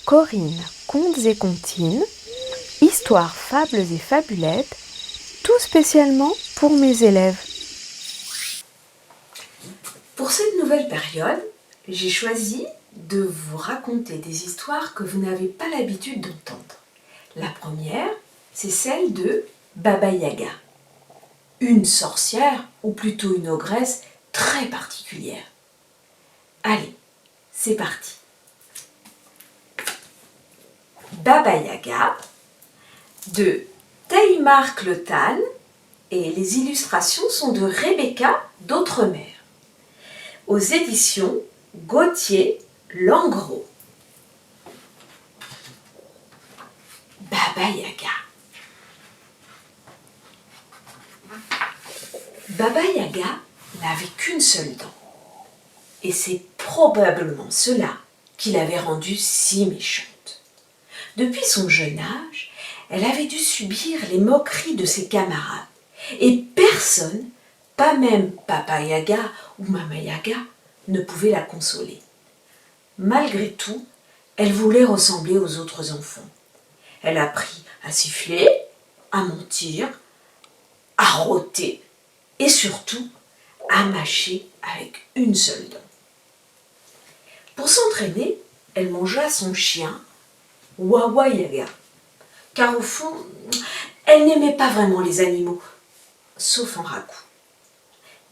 Corinne, contes et comptines, histoires, fables et fabulettes, tout spécialement pour mes élèves. Pour cette nouvelle période, j'ai choisi de vous raconter des histoires que vous n'avez pas l'habitude d'entendre. La première, c'est celle de Baba Yaga, une sorcière, ou plutôt une ogresse très particulière. Allez, c'est parti. Baba Yaga de Taïmar Clotan et les illustrations sont de Rebecca d'Outremer. Aux éditions Gauthier Langros. Baba Yaga. Baba Yaga n'avait qu'une seule dent. Et c'est probablement cela qui l'avait rendue si méchante. Depuis son jeune âge, elle avait dû subir les moqueries de ses camarades. Et personne, pas même Papa Yaga ou Mama Yaga, ne pouvait la consoler. Malgré tout, elle voulait ressembler aux autres enfants. Elle apprit à siffler, à mentir, à rôter et surtout à mâcher avec une seule dent. Pour s'entraîner, elle mangea son chien, Wawa Yaga, car au fond, elle n'aimait pas vraiment les animaux, sauf en ragoût.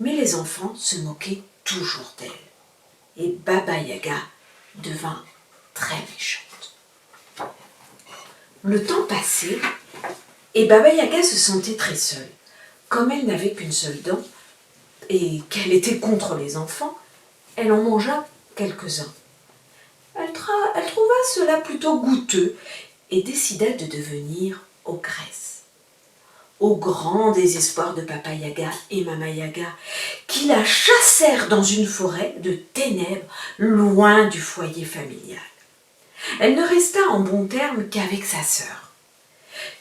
Mais les enfants se moquaient toujours d'elle, et Baba Yaga devint très méchante. Le temps passait, et Baba Yaga se sentait très seule. Comme elle n'avait qu'une seule dent, et qu'elle était contre les enfants, elle en mangea quelques-uns. Elle trouva cela plutôt goûteux et décida de devenir ogresse. Au grand désespoir de Papa Yaga et Mama Yaga, qui la chassèrent dans une forêt de ténèbres loin du foyer familial. Elle ne resta en bons termes qu'avec sa sœur,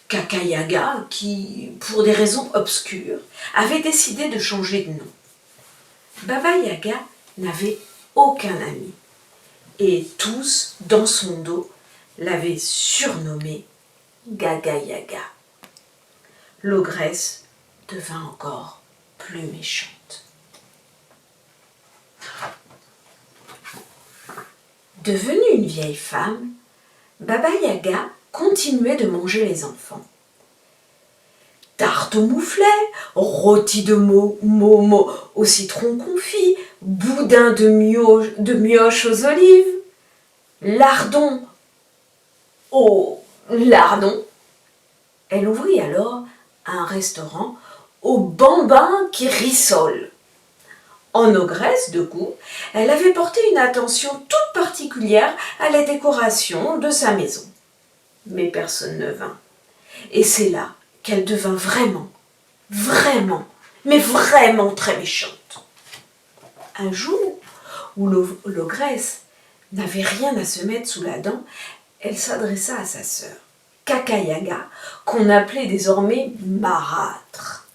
Kaka Yaga, qui, pour des raisons obscures, avait décidé de changer de nom. Baba Yaga n'avait aucun ami, et tous, dans son dos, l'avaient surnommée Gaga Yaga. L'ogresse devint encore plus méchante. Devenue une vieille femme, Baba Yaga continuait de manger les enfants. Tarte au mouflet, rôti de momo au citron confit, boudin de mioche aux olives, lardon au lardon. Elle ouvrit alors un restaurant au bambin qui rissole. En ogresse de goût, elle avait porté une attention toute particulière à la décoration de sa maison. Mais personne ne vint. Et c'est là qu'elle devint vraiment très méchante. Un jour où l'ogresse n'avait rien à se mettre sous la dent, elle s'adressa à sa sœur, Kaka Yaga, qu'on appelait désormais Marâtre.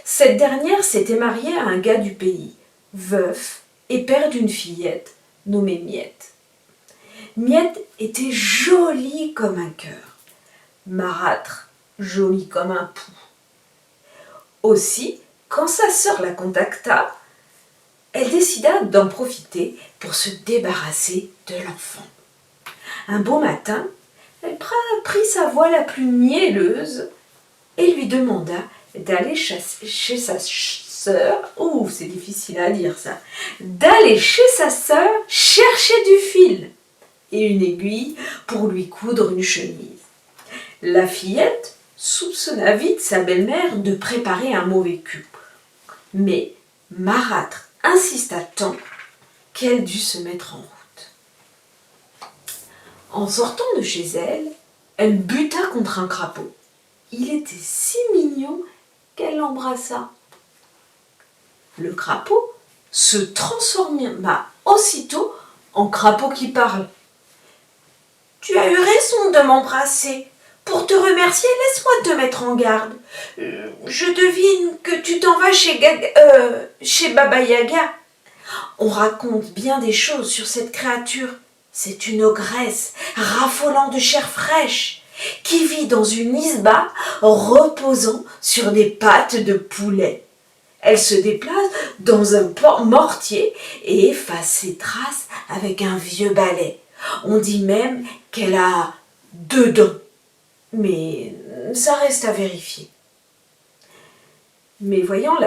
Cette dernière s'était mariée à un gars du pays, veuf et père d'une fillette nommée Miette. Miette était jolie comme un cœur, Marâtre jolie comme un pou. Aussi, quand sa sœur la contacta, elle décida d'en profiter pour se débarrasser de l'enfant. Un beau matin, elle prit sa voix la plus mielleuse et lui demanda d'aller chez sa sœur, c'est difficile à dire ça, d'aller chez sa sœur chercher du fil et une aiguille pour lui coudre une chemise. La fillette soupçonna vite sa belle-mère de préparer un mauvais coup, mais Marâtre insista tant qu'elle dut se mettre en route. En sortant de chez elle, elle buta contre un crapaud. Il était si mignon qu'elle l'embrassa. Le crapaud se transforma aussitôt en crapaud qui parle. « Tu as eu raison de m'embrasser. Pour te remercier, laisse-moi te mettre en garde. Je devine que tu t'en vas chez Baba Yaga. On raconte bien des choses sur cette créature C'est une ogresse raffolant de chair fraîche qui vit dans une isba reposant sur des pattes de poulet. Elle se déplace dans un mortier et efface ses traces avec un vieux balai. On dit même qu'elle a 2 dents, mais ça reste à vérifier. Mais voyant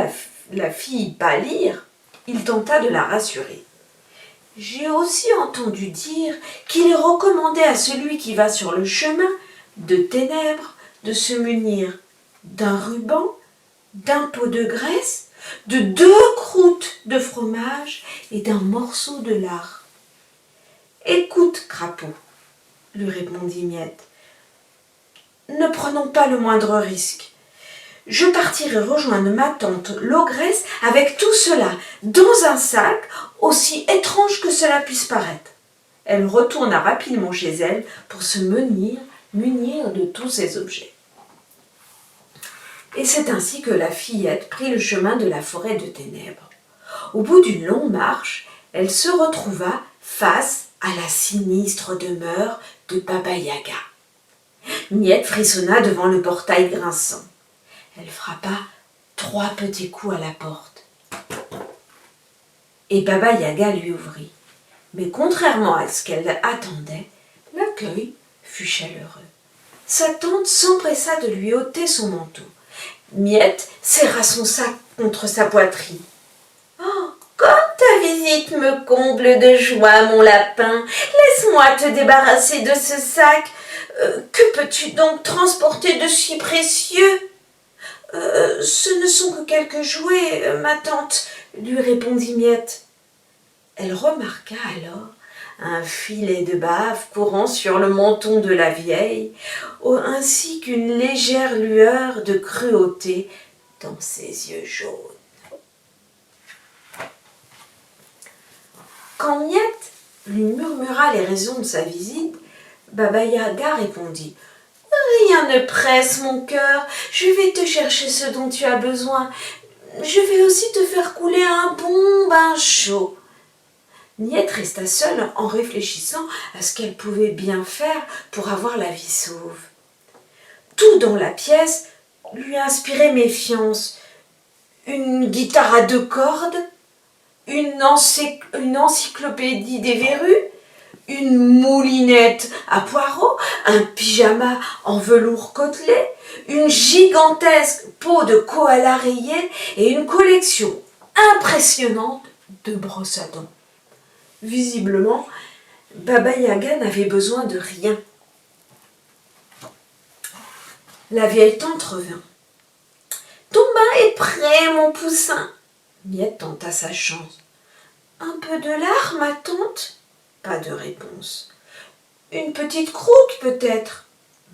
la fille pâlir, il tenta de la rassurer. « J'ai aussi entendu dire qu'il est recommandé à celui qui va sur le chemin de ténèbres de se munir d'un ruban, d'un pot de graisse, de 2 croûtes de fromage et d'un morceau de lard. »« Écoute, crapaud, lui répondit Miette, ne prenons pas le moindre risque. Je partirai rejoindre ma tante l'ogresse avec tout cela dans un sac, aussi étrange que cela puisse paraître. » Elle retourna rapidement chez elle pour se munir de tous ces objets. Et c'est ainsi que la fillette prit le chemin de la forêt de ténèbres. Au bout d'une longue marche, elle se retrouva face à la sinistre demeure de Baba Yaga. Miette frissonna devant le portail grinçant. Elle frappa 3 petits coups à la porte. Et Baba Yaga lui ouvrit. Mais contrairement à ce qu'elle attendait, l'accueil fut chaleureux. Sa tante s'empressa de lui ôter son manteau. Miette serra son sac contre sa poitrine. « Oh, comme ta visite me comble de joie, mon lapin, laisse-moi te débarrasser de ce sac. Que peux-tu donc transporter de si précieux ?»« Ce ne sont que quelques jouets, ma tante, » lui répondit Miette. Elle remarqua alors un filet de bave courant sur le menton de la vieille, ainsi qu'une légère lueur de cruauté dans ses yeux jaunes. Quand Miette lui murmura les raisons de sa visite, Baba Yaga répondit « Rien ne presse, mon cœur, je vais te chercher ce dont tu as besoin. Je vais aussi te faire couler un bon bain chaud. » Miette resta seule en réfléchissant à ce qu'elle pouvait bien faire pour avoir la vie sauve. Tout dans la pièce lui inspirait méfiance. Une guitare à 2 cordes, une encyclopédie des verrues, une moulinette à poireaux, un pyjama en velours côtelé, une gigantesque peau de koala rayée et une collection impressionnante de brosses à dents. Visiblement, Baba Yaga n'avait besoin de rien. La vieille tante revint. « Ton bain est prêt, mon poussin. » Miette tenta sa chance. « Un peu de lard, ma tante ?» Pas de réponse. « Une petite croûte, peut-être ?»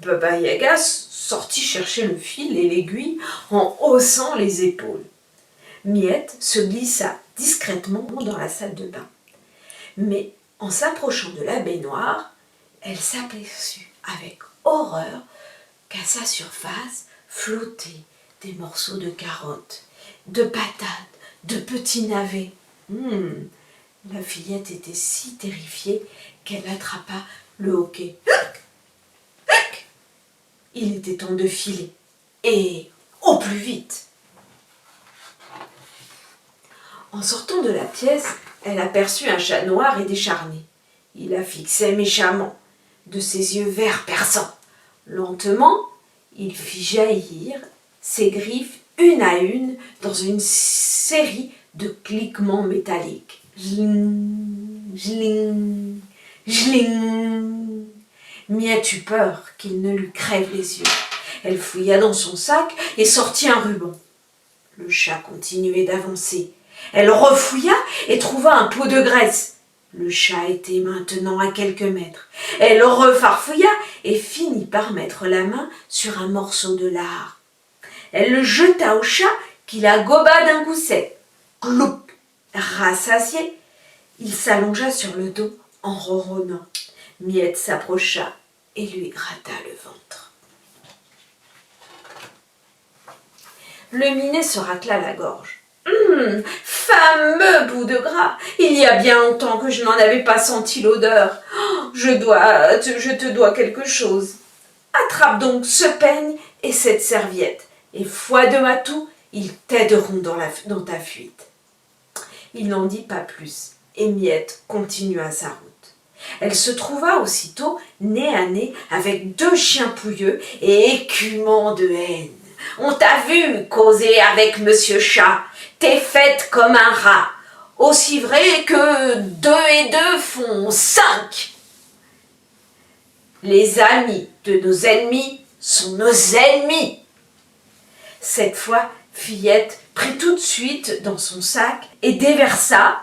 Baba Yaga sortit chercher le fil et l'aiguille en haussant les épaules. Miette se glissa discrètement dans la salle de bain. Mais en s'approchant de la baignoire, elle s'aperçut avec horreur qu'à sa surface flottaient des morceaux de carottes, de patates, de petits navets. La fillette était si terrifiée qu'elle attrapa le hoquet. Il était temps de filer, et au plus vite. En sortant de la pièce, elle aperçut un chat noir et décharné. Il la fixait méchamment, de ses yeux verts perçants. Lentement, il fit jaillir ses griffes une à une dans une série de cliquements métalliques. Jling, jling, jling. Miette eut peur qu'il ne lui crève les yeux. Elle fouilla dans son sac et sortit un ruban. Le chat continuait d'avancer. Elle refouilla et trouva un pot de graisse. Le chat était maintenant à quelques mètres. Elle refarfouilla et finit par mettre la main sur un morceau de lard. Elle le jeta au chat qui la goba d'un coup sec. Cloup! Rassasié, il s'allongea sur le dos en ronronnant. Miette s'approcha et lui gratta le ventre. Le minet se racla la gorge. Fameux bout de gras! Il y a bien longtemps que je n'en avais pas senti l'odeur. Oh, Je te dois quelque chose. Attrape donc ce peigne et cette serviette, et foi de Matou, ils t'aideront dans ta fuite. » Il n'en dit pas plus, et Miette continua sa route. Elle se trouva aussitôt nez à nez avec 2 chiens pouilleux et écumants de haine. « On t'a vu causer avec Monsieur Chat, t'es faite comme un rat, aussi vrai que 2 et 2 font 5. Les amis de nos ennemis sont nos ennemis. » Cette fois, Fillette prit tout de suite dans son sac et déversa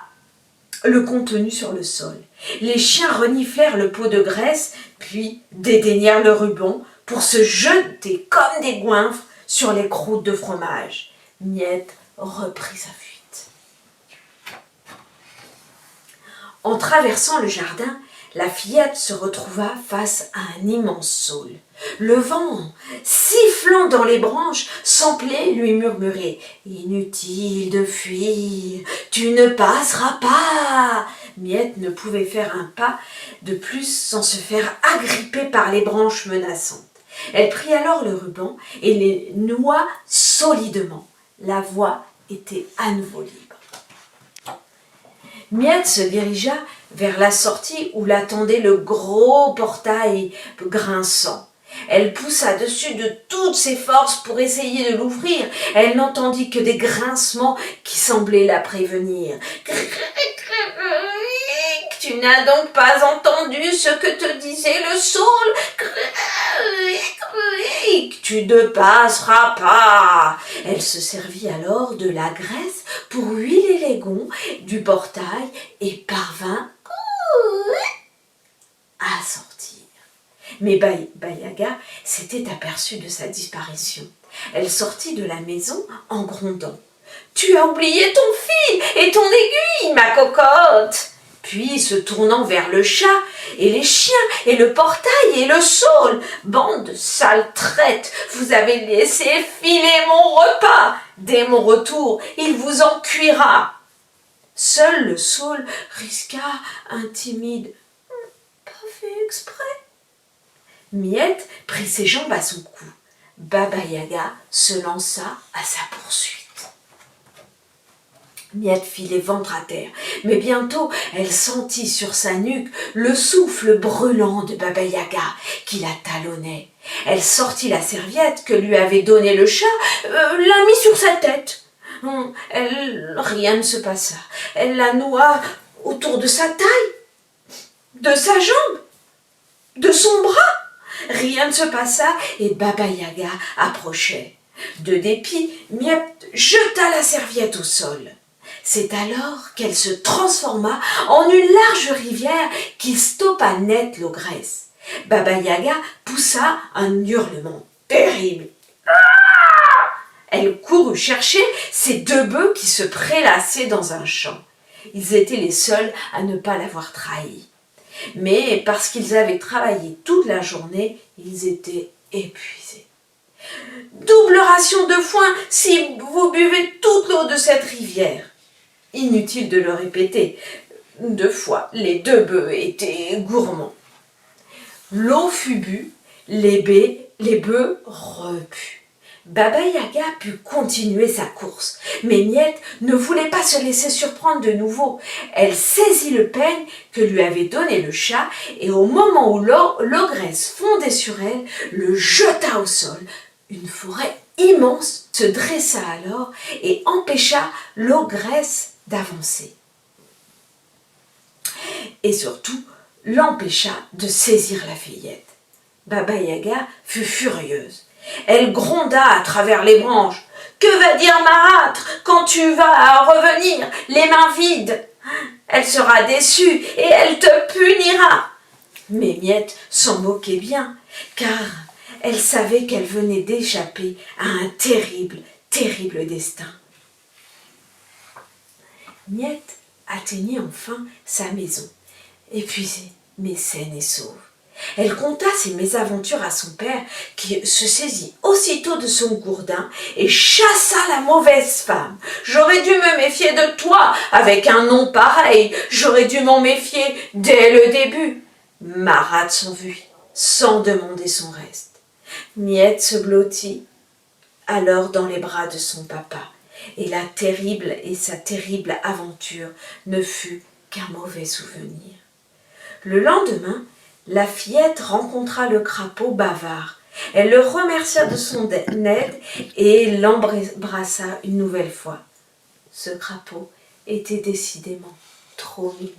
le contenu sur le sol. Les chiens reniflèrent le pot de graisse, puis dédaignèrent le ruban pour se jeter comme des goinfres sur les croûtes de fromage. Miette reprit sa fuite. En traversant le jardin, la fillette se retrouva face à un immense saule. Le vent, sifflant dans les branches, semblait lui murmurer « Inutile de fuir, tu ne passeras pas !» Miette ne pouvait faire un pas de plus sans se faire agripper par les branches menaçantes. Elle prit alors le ruban et les noua solidement. La voie était à nouveau libre. Miette se dirigea vers la sortie où l'attendait le gros portail grinçant. Elle poussa dessus de toutes ses forces pour essayer de l'ouvrir. Elle n'entendit que des grincements qui semblaient la prévenir. « Tu n'as donc pas entendu ce que te disait le saule ? Tu ne passeras pas !» Elle se servit alors de la graisse pour huiler les gonds du portail et parvint à sortir. Mais Baba Yaga s'était aperçue de sa disparition. Elle sortit de la maison en grondant. « Tu as oublié ton fil et ton aiguille, ma cocotte !» Puis, se tournant vers le chat et les chiens et le portail et le saule, « Bande de sales traites, vous avez laissé filer mon repas. Dès mon retour, il vous en cuira. » Seul le saule risqua un timide « Pas fait exprès !» Miette prit ses jambes à son cou. Baba Yaga se lança à sa poursuite. Miette fit les ventres à terre, mais bientôt elle sentit sur sa nuque le souffle brûlant de Baba Yaga qui la talonnait. Elle sortit la serviette que lui avait donnée le chat, la mit sur sa tête. Rien ne se passa. Elle la noua autour de sa taille, de sa jambe, de son bras. Rien ne se passa et Baba Yaga approchait. De dépit, Miette jeta la serviette au sol. C'est alors qu'elle se transforma en une large rivière qui stoppa net l'ogresse. Baba Yaga poussa un hurlement terrible. Elle courut chercher ses 2 bœufs qui se prélassaient dans un champ. Ils étaient les seuls à ne pas l'avoir trahi. Mais parce qu'ils avaient travaillé toute la journée, ils étaient épuisés. « Double ration de foin si vous buvez toute l'eau de cette rivière. » Inutile de le répéter, 2 fois, les 2 bœufs étaient gourmands. L'eau fut bue, les bœufs repus. Baba Yaga put continuer sa course, mais Miette ne voulait pas se laisser surprendre de nouveau. Elle saisit le peigne que lui avait donné le chat et au moment où l'ogresse fondait sur elle, le jeta au sol. Une forêt immense se dressa alors et empêcha l'ogresse d'avancer. Et surtout, l'empêcha de saisir la fillette. Baba Yaga fut furieuse. Elle gronda à travers les branches. « Que va dire Marâtre quand tu vas revenir, les mains vides ? Elle sera déçue et elle te punira. » Mais Miette s'en moquait bien, car elle savait qu'elle venait d'échapper à un terrible, terrible destin. Miette atteignit enfin sa maison, épuisée mais saine et sauve. Elle conta ses mésaventures à son père qui se saisit aussitôt de son gourdin et chassa la mauvaise femme. « J'aurais dû me méfier de toi avec un nom pareil, j'aurais dû m'en méfier dès le début. » Marade s'en vue, sans demander son reste. Miette se blottit alors dans les bras de son papa, et sa terrible aventure ne fut qu'un mauvais souvenir. Le lendemain, la fillette rencontra le crapaud bavard. Elle le remercia de son aide et l'embrassa une nouvelle fois. Ce crapaud était décidément trop mignon.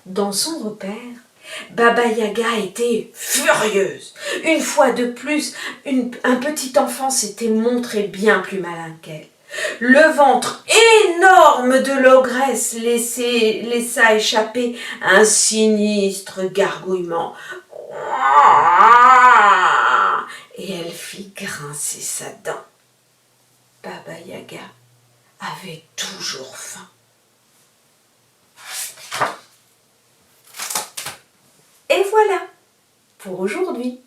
Dans son repère, Baba Yaga était furieuse. Une fois de plus, un petit enfant s'était montré bien plus malin qu'elle. Le ventre énorme de l'ogresse laissa échapper un sinistre gargouillement. Et elle fit grincer sa dent. Baba Yaga avait toujours faim. Et voilà pour aujourd'hui.